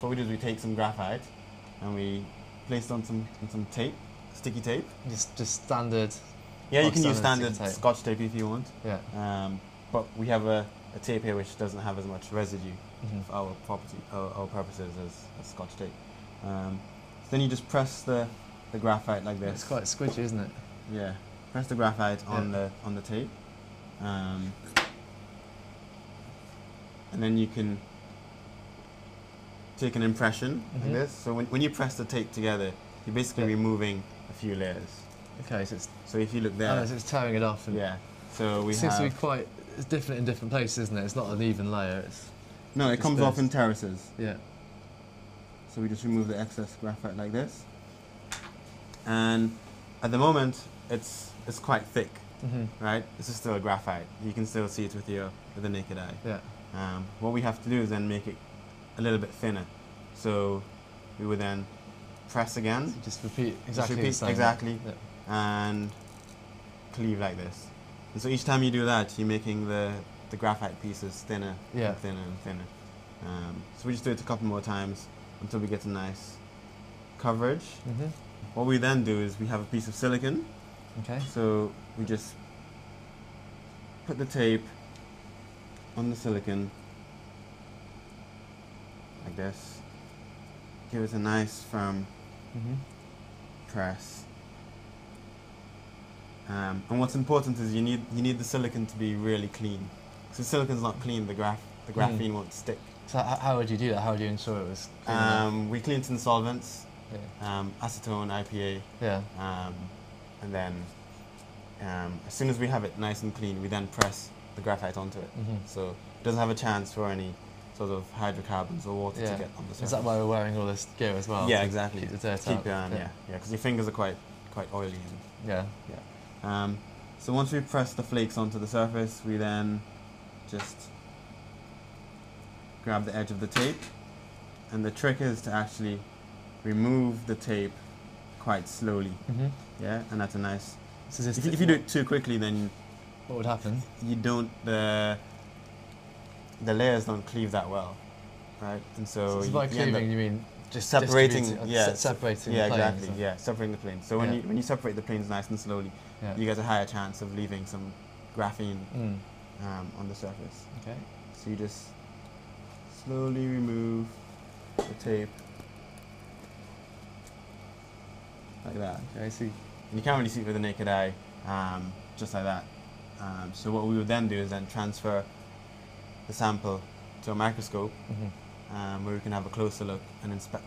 What we do is we take some graphite and we place it on some tape, sticky tape. Just standard. Yeah, you can use standard tape. scotch tape if you want. Yeah. But we have a tape here which doesn't have as much residue for our purposes as scotch tape. So then you just press the graphite like this. It's quite squidgy, isn't it? Yeah. Press the graphite on the tape, and then you can take an impression like this. So when you press the tape together, you're basically removing a few layers. Okay, so if you look there, so it's tearing it off. And yeah. So it seems to be quite different in different places, isn't it? It's not an even layer. No, it comes off in terraces. Yeah. So we just remove the excess graphite like this, and at the moment it's quite thick, right? This is still graphite. You can still see it with the naked eye. Yeah. What we have to do is then make it a little bit thinner. So we would then press again. So just repeat exactly the same. Exactly. Yeah. And cleave like this. And so each time you do that, you're making the graphite pieces thinner and thinner and thinner. So we just do it a couple more times until we get a nice coverage. What we then do is we have a piece of silicon. Okay. So we just put the tape on the silicon like this. Give it a nice firm press. And what's important is you need the silicon to be really clean. So if silicon's not clean, the graphene won't stick. So how would you do that? How would you ensure it was clean? We clean it in solvents, acetone, IPA. Yeah. And then as soon as we have it nice and clean, we then press the graphite onto it. So it doesn't have a chance for any sort of hydrocarbons or water to get on the surface. Is that why we're wearing all this gear as well? Yeah, exactly. Keep the dirt out. Yeah, because your fingers are quite oily. Yeah. So once we press the flakes onto the surface, we then just grab the edge of the tape, and the trick is to actually remove the tape quite slowly. Yeah, and that's a nice. So if you do it too quickly, then what would happen? You don't the layers don't cleave that well, right? And so by cleaving, you mean just separating? separating. Yeah, the planes, exactly. Yeah, separating the planes. So when you separate the planes nice and slowly, you get a higher chance of leaving some graphene on the surface. Okay. So you just slowly remove the tape like that. Okay, I see. And you can't really see it with the naked eye, just like that. So what we would then do is then transfer the sample to a microscope, where we can have a closer look and inspect